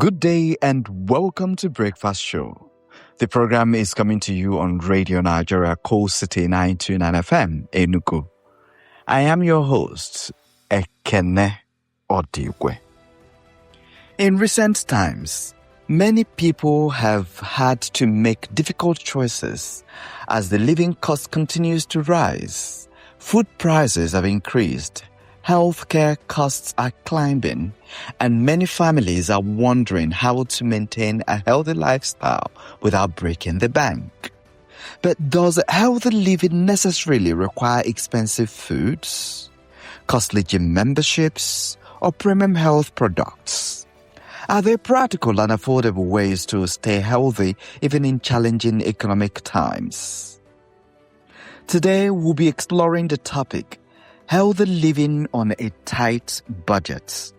Good day and welcome to Breakfast Show. The program is coming to you on Radio Nigeria, Coal City 929 FM, Enugu. I am your host, Ekene Odigwe. In recent times, many people have had to make difficult choices as the living cost continues to rise. Food prices have increased. Healthcare costs are climbing, and many families are wondering how to maintain a healthy lifestyle without breaking the bank. But does healthy living necessarily require expensive foods, costly gym memberships, or premium health products? Are there practical and affordable ways to stay healthy even in challenging economic times? Today, we'll be exploring the topic, healthy living on a tight budget.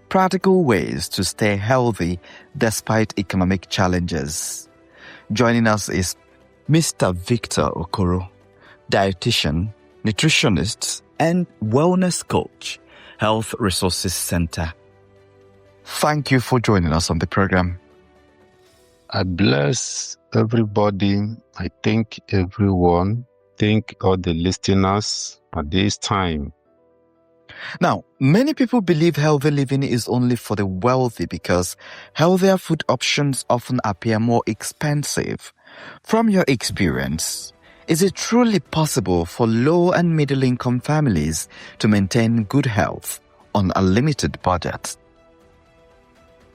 Practical ways to stay healthy despite economic challenges. Joining us is Mr. Victor Okoro, Dietician, Nutritionist, and Wellness Coach, Health Resources Center. Thank you for joining us on the program. I bless everybody. I thank everyone. Thank all the listeners at this time. Now, many people believe healthy living is only for the wealthy because healthier food options often appear more expensive. From your experience, is it truly possible for low and middle income families to maintain good health on a limited budget?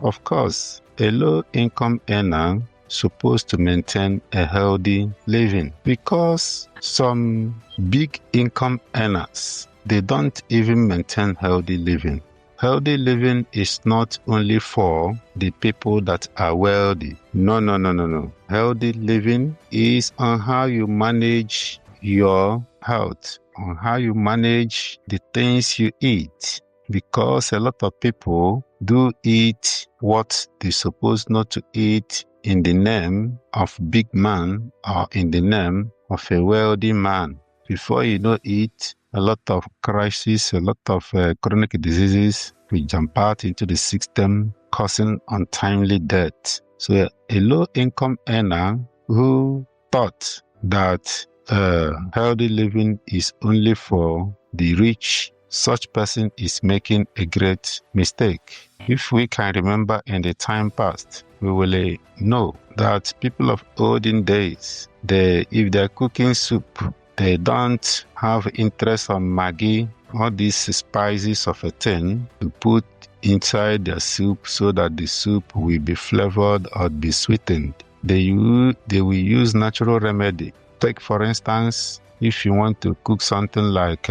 Of course, a low income earner supposed to maintain a healthy living because some big income earners, they don't even maintain healthy living. Healthy living is not only for the people that are wealthy. No. Healthy living is on how you manage your health, on how you manage the things you eat. Because a lot of people do eat what they're supposed not to eat in the name of big man or in the name of a wealthy man. Before you know it, a lot of crises, a lot of chronic diseases will jump out into the system, causing untimely death. So a low-income earner who thought that healthy living is only for the rich, such person is making a great mistake. If we can remember in the time past, we will know that people of olden days, if they're cooking soup, they don't have interest on Maggi, all these spices of a thing to put inside their soup so that the soup will be flavored or be sweetened. They will use natural remedy. Take for instance, if you want to cook something like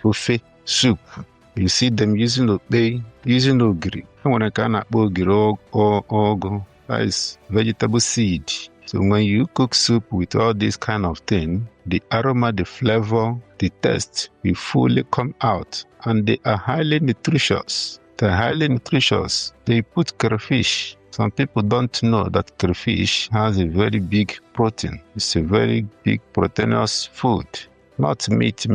buffet soup, you see them using ogiri. When I can ogiri or that is vegetable seed. So when you cook soup with all this kind of thing, the aroma, the flavor, the taste will fully come out, and they are highly nutritious. They're highly nutritious. They put crayfish. Some people don't know that crayfish has a very big protein. It's a very big proteinous food. Not meat,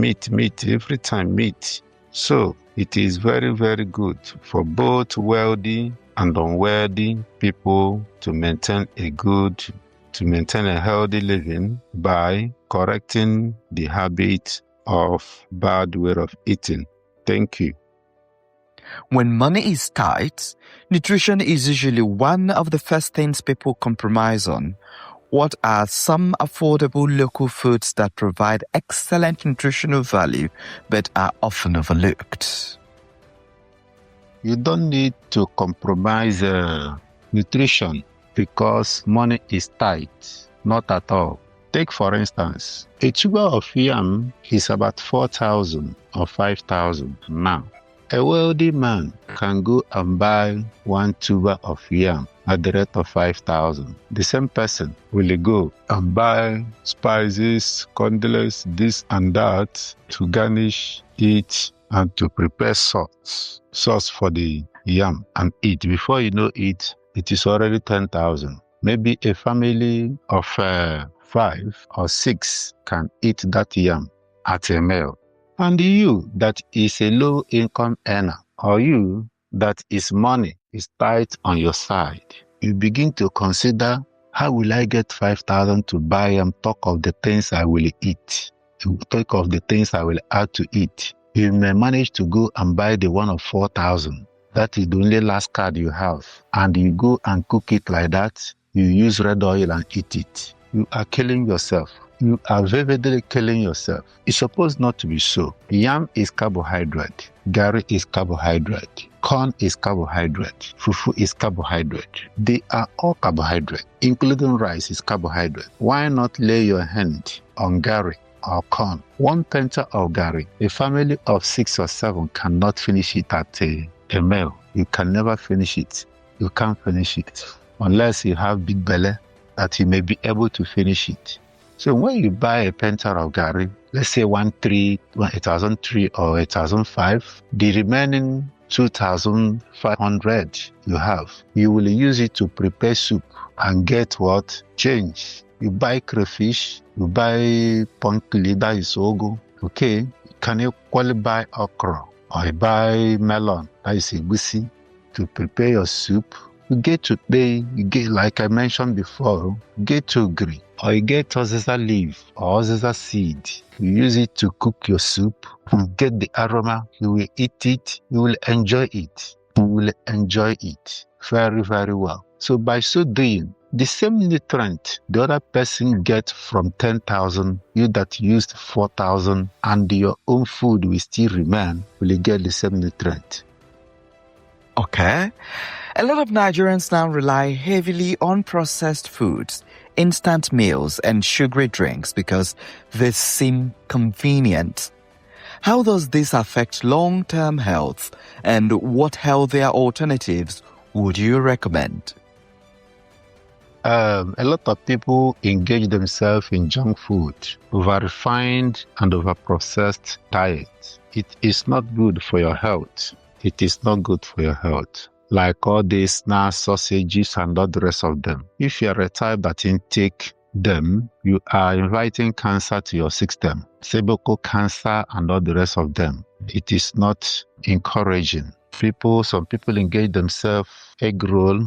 every time meat. So it is very, very good for both wealthy and unwealthy people to maintain a healthy living by correcting the habit of bad way of eating. Thank you. When money is tight, nutrition is usually one of the first things people compromise on. What are some affordable local foods that provide excellent nutritional value but are often overlooked? You don't need to compromise nutrition because money is tight. Not at all. Take for instance, a tuber of yam is about 4,000 or 5,000 now. A wealthy man can go and buy one tuber of yam at the rate of 5,000. The same person will go and buy spices, condiments, this and that to garnish it and to prepare sauce for the yam and eat. Before you know it, it is already 10,000. Maybe a family of 5 or 6 can eat that yam at a meal. And you that is a low income earner, or you that his money is tight on your side, you begin to consider, how will I get 5,000 to buy and talk of the things I will eat? To talk of the things I will add to eat. You may manage to go and buy the one of 4,000. That is the only last card you have. And you go and cook it like that. You use red oil and eat it. You are killing yourself. You are vividly killing yourself. It's supposed not to be so. Yam is carbohydrate. Gari is carbohydrate. Corn is carbohydrate. Fufu is carbohydrate. They are all carbohydrate, including rice is carbohydrate. Why not lay your hand on gari or corn? 1 penta of gari, a family of 6 or 7 cannot finish it at a meal. You can never finish it. You can't finish it unless you have big belly that you may be able to finish it. So when you buy a penta of gari, let's say 1,003 or 1,005, the remaining 2,500 you have, you will use it to prepare soup and get what? Change. You buy crayfish, you buy pumpkin, that is ogo. Okay, can you buy okra or you buy melon, that is egusi, to prepare your soup? You get to pay, you get, like I mentioned before, get to green, or you get oziza leaf or oziza seed. You use it to cook your soup. You get the aroma. You will eat it. You will enjoy it. You will enjoy it very, very well. So by so doing, the same nutrient the other person gets from 10,000, you that used 4,000, and your own food will still remain, will get the same nutrient. Okay. A lot of Nigerians now rely heavily on processed foods, instant meals, and sugary drinks because they seem convenient. How does this affect long-term health, and what healthier alternatives would you recommend? A lot of people engage themselves in junk food, over-refined and over-processed diet. It is not good for your health. It is not good for your health. Like all these snacks, sausages, and all the rest of them. If you are a type that intake them, you are inviting cancer to your system. Cervical cancer and all the rest of them. It is not encouraging. Some people engage themselves egg roll.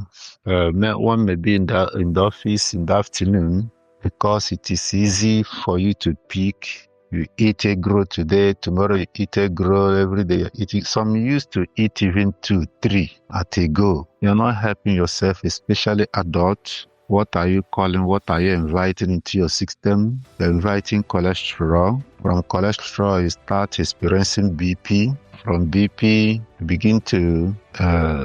One may be in the office in the afternoon because it is easy for you to pick. You eat egg roll today, tomorrow you eat egg roll every day. Some used to eat even 2, 3 at a go. You're not helping yourself, especially adults. What are you inviting into your system? You're inviting cholesterol. From cholesterol, you start experiencing BP. From BP, you begin to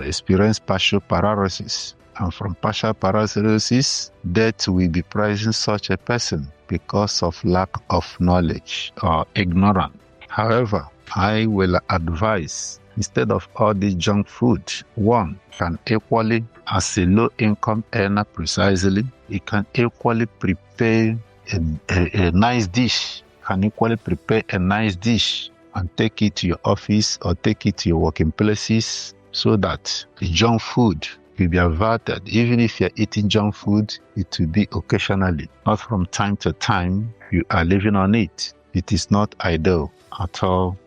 experience partial paralysis. And from partial paralysis, death will be pricing such a person because of lack of knowledge or ignorance. However, I will advise, instead of all this junk food, one can equally, as a low-income earner precisely, it can equally prepare a nice dish. Can equally prepare a nice dish and take it to your office or take it to your working places so that the junk food will be averted. Even if you're eating junk food, it will be occasionally, not from time to time. You are living on it. It is not ideal at all.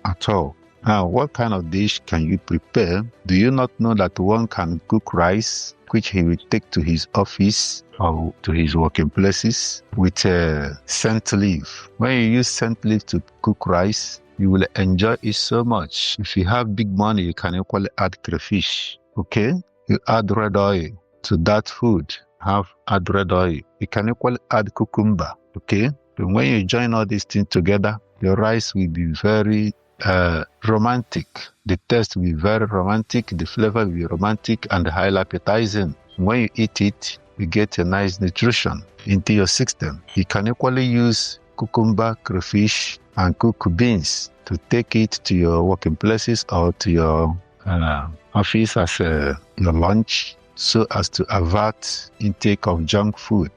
Now, what kind of dish can you prepare? Do you not know that one can cook rice, which he will take to his office or to his working places with scent leaf? When you use scent leaf to cook rice, you will enjoy it so much. If you have big money, you can equally add crayfish. Okay? You add red oil to that food. Add red oil. You can equally add cucumber. Okay? But when you join all these things together, your rice will be very romantic. The taste will be very romantic. The flavor will be romantic and highly appetizing. When you eat it, you get a nice nutrition into your system. You can equally use cucumber, crayfish, and cook beans to take it to your working places or to your office as your lunch, so as to avert intake of junk food,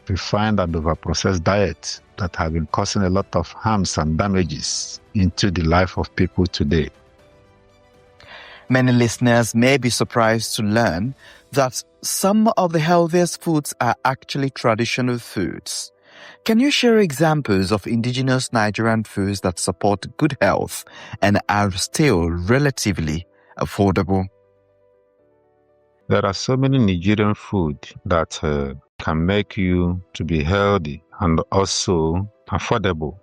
refined and overprocessed diet that have been causing a lot of harms and damages into the life of people today. Many listeners may be surprised to learn that some of the healthiest foods are actually traditional foods. Can you share examples of indigenous Nigerian foods that support good health and are still relatively affordable? There are so many Nigerian food that can make you to be healthy and also affordable.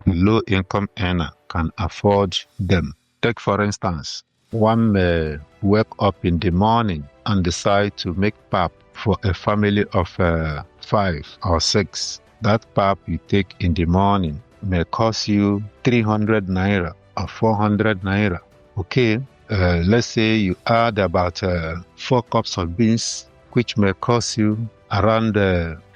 Low income earner can afford them. Take for instance, one may wake up in the morning and decide to make pap for a family of 5 or 6. That pap you take in the morning may cost you 300 naira or 400 naira. Okay, let's say you add about 4 cups of beans, which may cost you around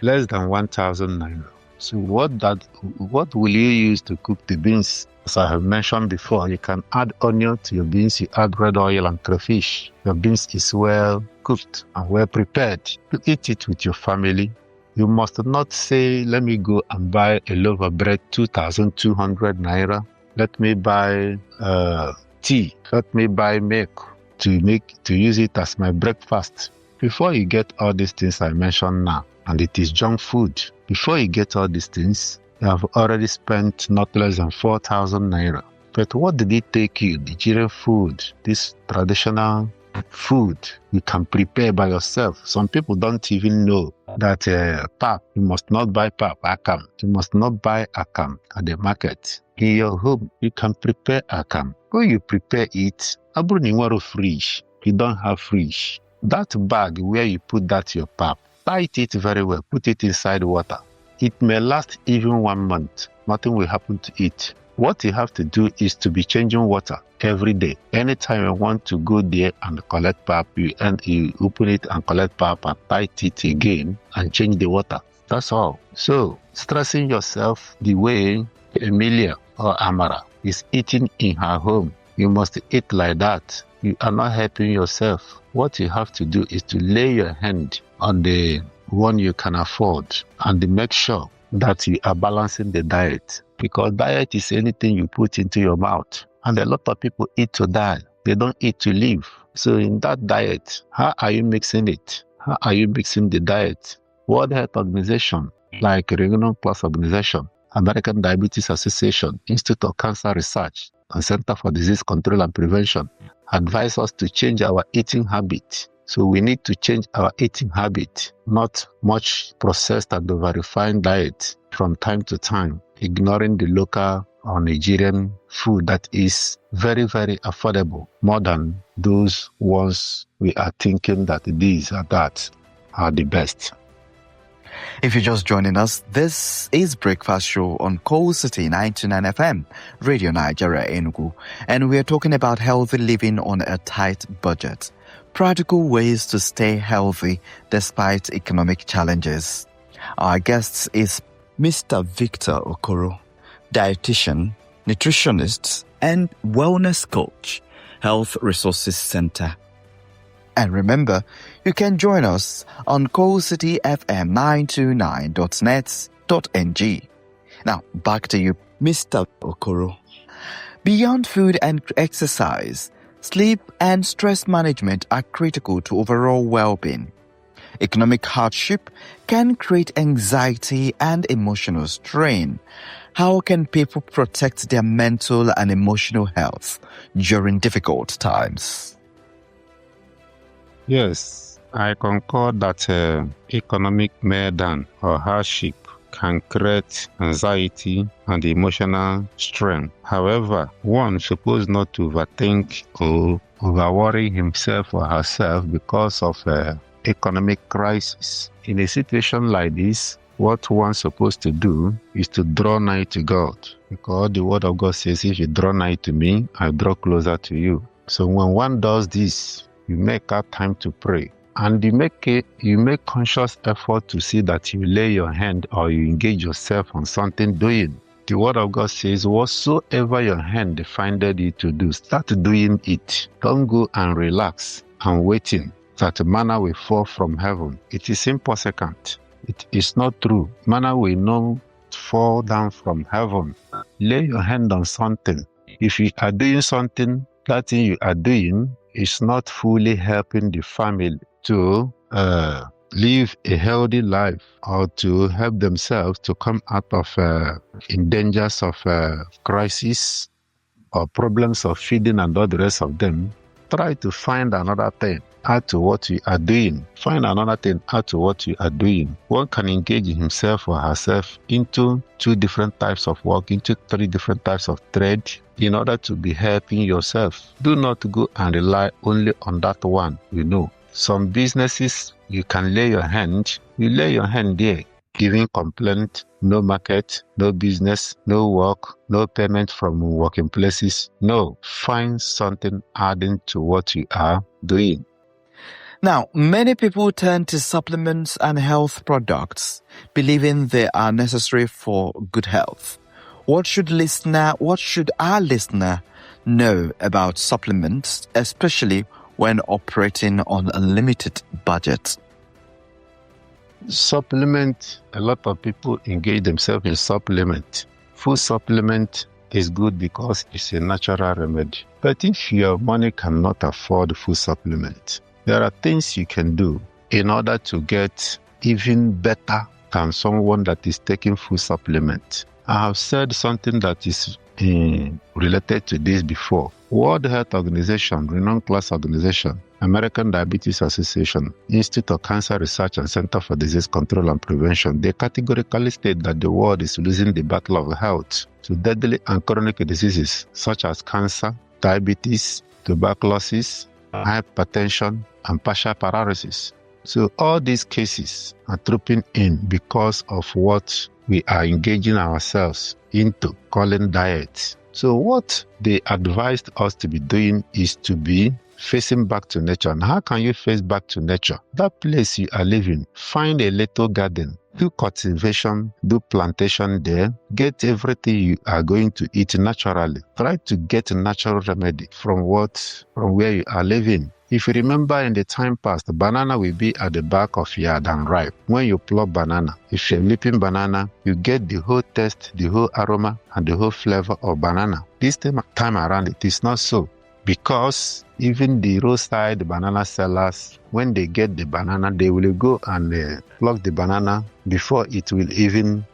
less than 1,000 naira. So what will you use to cook the beans? As I have mentioned before, you can add onion to your beans, you add red oil and crayfish. Your beans is well cooked and well prepared. You eat it with your family. You must not say, let me go and buy a loaf of bread, 2,200 naira. Let me buy tea. Let me buy milk to use it as my breakfast. Before you get all these things I mentioned now, and it is junk food, before you get all these things, you have already spent not less than 4,000 naira. But what did it take you? Nigerian food, this traditional food you can prepare by yourself. Some people don't even know that pap, you must not buy pap, akam. You must not buy akam at the market. In your home, you can prepare akam. When you prepare it, abru fridge. You don't have fridge. That bag where you put that your pap, tight it very well, put it inside water. It may last even 1 month. Nothing will happen to it. What you have to do is to be changing water every day. Anytime you want to go there and collect pap, you open it and collect pap and tight it again and change the water. That's all. So, stressing yourself the way Emilia or Amara is eating in her home, you must eat like that. You are not helping yourself. What you have to do is to lay your hand on the one you can afford and make sure that you are balancing the diet, because diet is anything you put into your mouth, and a lot of people eat to die. They don't eat to live. So in that diet, how are you mixing it? How are you mixing the diet? World Health Organization, like Regional Plus Organization, American Diabetes Association, Institute of Cancer Research, and Center for Disease Control and Prevention advise us to change our eating habit. So we need to change our eating habit, not much processed and over-refined diet from time to time, ignoring the local or Nigerian food that is very, very affordable, more than those ones we are thinking that these or that are the best. If you're just joining us, this is Breakfast Show on Coal City 99 FM, Radio Nigeria Enugu, and we're talking about healthy living on a tight budget. Practical ways to stay healthy despite economic challenges. Our guest is Mr. Victor Okoro, Dietician, Nutritionist, and Wellness Coach, Health Resources Center. And remember, you can join us on coalcityfm929.net.ng. Now, back to you, Mr. Okoro. Beyond food and exercise, sleep and stress management are critical to overall well-being. Economic hardship can create anxiety and emotional strain. How can people protect their mental and emotional health during difficult times? Yes, I concur that economic meltdown or hardship can create anxiety and emotional strain. However, one suppose not to overthink or over-worry himself or herself because of economic crisis. In a situation like this, what one's supposed to do is to draw nigh to God, because the word of God says, if you draw nigh to me, I draw closer to you. So when one does this, you make out time to pray, and you make conscious effort to see that you lay your hand or you engage yourself on something doing. The word of God says, whatsoever your hand findeth you to do, start doing it. Don't go and relax and waiting that manna will fall from heaven. It is impossible. It is not true. Manna will not fall down from heaven. Lay your hand on something. If you are doing something, that thing you are doing is not fully helping the family to live a healthy life or to help themselves to come out of in dangers of crisis or problems of feeding and all the rest of them, try to find another thing, add to what you are doing. Find another thing, add to what you are doing. One can engage himself or herself into 2 different types of work, into 3 different types of trade in order to be helping yourself. Do not go and rely only on that one, Some businesses, you can lay your hand there. Giving complaint, no market, no business, no work, no payment from working places. No, find something adding to what you are doing. Now, many people turn to supplements and health products, believing they are necessary for good health. What should our listener know about supplements, especially when operating on a limited budget? Supplement, a lot of people engage themselves in supplement. Food supplement is good because it's a natural remedy. But if your money cannot afford food supplement, there are things you can do in order to get even better than someone that is taking food supplement. I have said something that is related to this before. World Health Organization, renowned class organization, American Diabetes Association, Institute of Cancer Research and Center for Disease Control and Prevention, they categorically state that the world is losing the battle of health to deadly and chronic diseases such as cancer, diabetes, tuberculosis, hypertension, and partial paralysis. So all these cases are trooping in because of what we are engaging ourselves into, calling diet. So what they advised us to be doing is to be facing back to nature. And how can you face back to nature? That place you are living, find a little garden, do cultivation, do plantation there, get everything you are going to eat naturally. Try to get a natural remedy from where you are living. If you remember in the time past, the banana will be at the back of yard and ripe. When you pluck banana, if you're leaping banana, you get the whole taste, the whole aroma, and the whole flavor of banana. This time around, it is not so. Because even the roadside banana sellers, when they get the banana, they will go and pluck the banana before it will even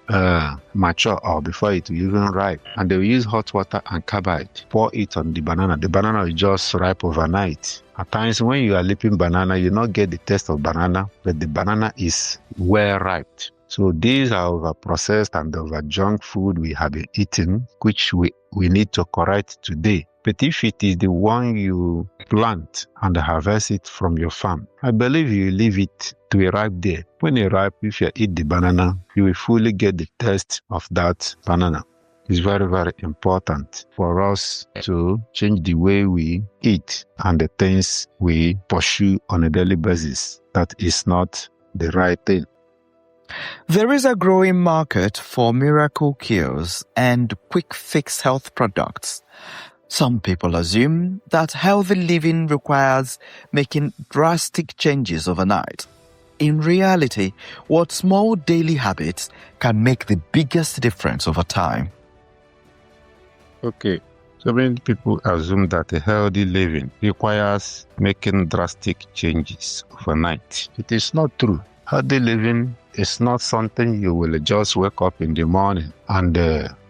mature or before it will even ripe. And they will use hot water and carbide, pour it on the banana. The banana will just ripe overnight. At times when you are leaping banana, you not get the taste of banana, but the banana is well ripe. So these are over processed and over junk food we have been eating, which we need to correct today. But if it is the one you plant and harvest it from your farm, I believe you leave it to a ripe day. When it ripe, if you eat the banana, you will fully get the taste of that banana. It's very, very important for us to change the way we eat and the things we pursue on a daily basis. That is not the right thing. There is a growing market for miracle cures and quick fix health products. Some people assume that healthy living requires making drastic changes overnight. In reality, what small daily habits can make the biggest difference over time? Okay, so many people assume that a healthy living requires making drastic changes overnight. It is not true. Healthy living is not something you will just wake up in the morning and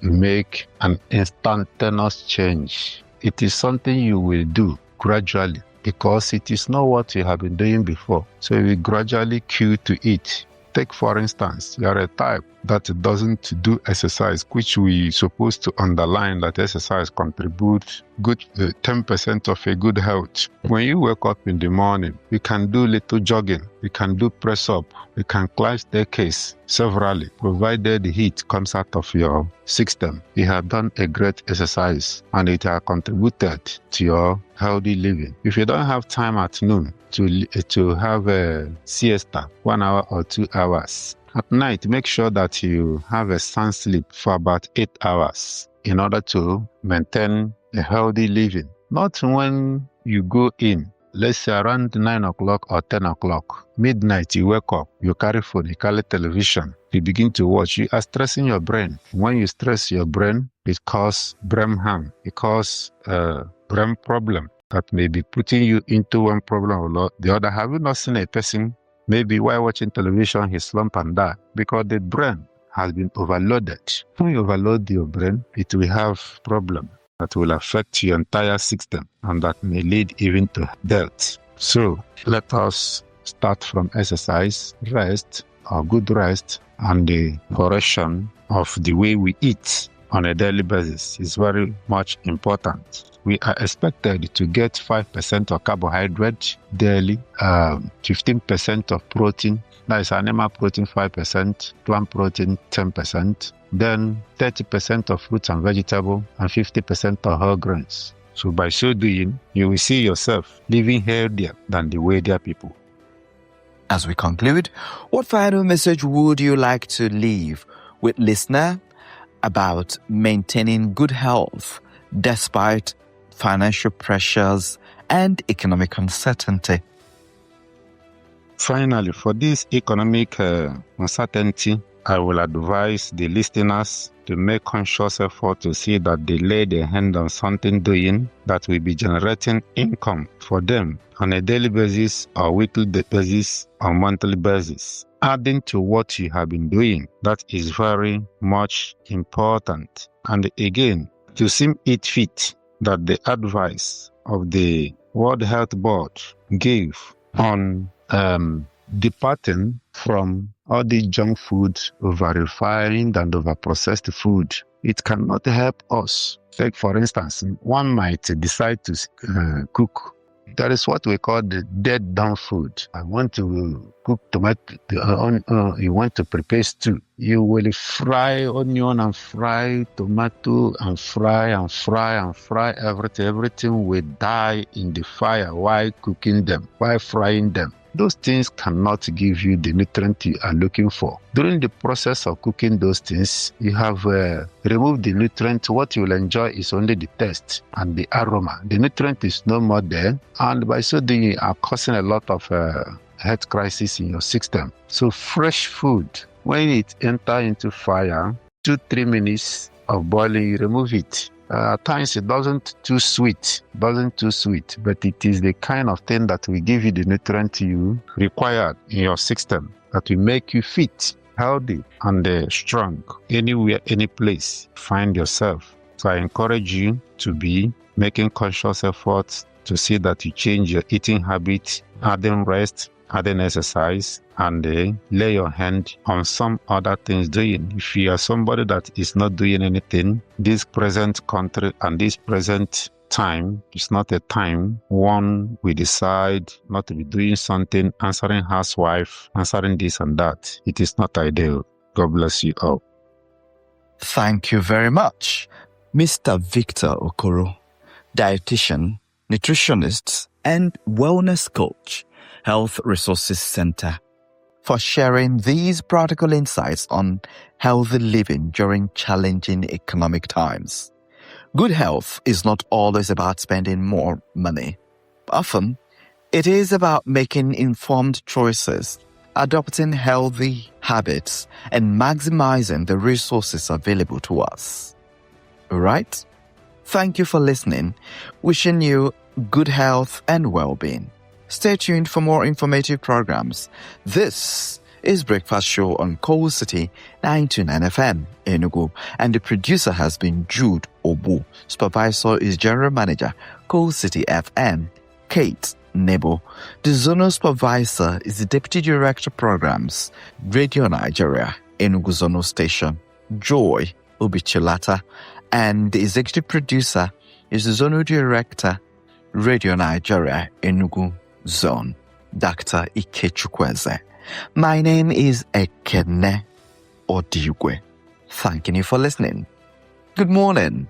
make an instantaneous change. It is something you will do gradually because it is not what you have been doing before. So you will gradually cue to it. Take for instance, you are a type that doesn't do exercise, which we supposed to underline that exercise contributes good 10% of a good health. When you wake up in the morning, you can do little jogging, you can do press up, you can climb staircase severally, provided the heat comes out of your system. You have done a great exercise and it has contributed to your healthy living. If you don't have time at noon to have a siesta, 1 hour or 2 hours, at night, make sure that you have a sound sleep for about 8 hours in order to maintain a healthy living. Not when you go in, let's say around 9 o'clock or 10 o'clock, midnight, you wake up, you carry phone, you carry television, you begin to watch, you are stressing your brain. When you stress your brain, it causes brain harm, it causes brain problem that may be putting you into one problem or the other. Have you not seen a person, maybe while watching television, he slump and die? Because the brain has been overloaded. When you overload your brain, it will have problem. that will affect your entire system and that may lead even to death. So let us start from exercise, rest, or good rest, and the correction of the way we eat on a daily basis is very much important. We are expected to get 5% of carbohydrate daily, 15% of protein, that is animal protein 5%, plant protein 10%, then 30% of fruits and vegetables, and 50% of whole grains. So by so doing, you will see yourself living healthier than the wealthier people. As we conclude, what final message would you like to leave with listener about maintaining good health despite financial pressures and economic uncertainty? Finally, for this economic uncertainty, I will advise the listeners to make conscious effort to see that they lay their hand on something doing that will be generating income for them on a daily basis or weekly basis or monthly basis. Adding to what you have been doing, that is very much important. And again, to seem it fit that the advice of the World Health Board gave on departing from all the junk food, over-refined and over-processed food, it cannot help us. Take, for instance, one might decide to cook. That is what we call the dead down food. I want to cook tomato, you want to prepare stew. You will fry onion and fry tomato and fry everything. Everything will die in the fire while cooking them, while frying them. Those things cannot give you the nutrient you are looking for. During the process of cooking those things, you have removed the nutrient. What you will enjoy is only the taste and the aroma. The nutrient is no more there, and by so doing, you are causing a lot of health crisis in your system. So fresh food, when it enters into fire, 2-3 minutes of boiling, you remove it. At times it doesn't too sweet, but it is the kind of thing that will give you the nutrient you require in your system, that will make you fit, healthy, and strong anywhere, any place find yourself. So I encourage you to be making conscious efforts to see that you change your eating habit, adding rest, adding exercise, and lay your hand on some other things doing. If you are somebody that is not doing anything, this present country and this present time is not a time one will decide not to be doing something, answering housewife, answering this and that. It is not ideal. God bless you all. Thank you very much, Mr. Victor Okoro, dietitian, nutritionist, and wellness coach, Health Resources Center, for sharing these practical insights on healthy living during challenging economic times. Good health is not always about spending more money. Often, it is about making informed choices, adopting healthy habits, and maximizing the resources available to us. All right? Thank you for listening. Wishing you good health and well-being. Stay tuned for more informative programs. This is Breakfast Show on Coal City 929 FM, Enugu, and the producer has been Jude Obu. Supervisor is General Manager, Coal City FM, Kate Nebo. The Zonal Supervisor is the Deputy Director Programs, Radio Nigeria, Enugu Zonal Station, Joy Obichilata, and the Executive Producer is the Zonal Director, Radio Nigeria, Enugu Zone, Dr. Ikechukweze. My name is Ekene Odigwe. Thanking you for listening. Good morning.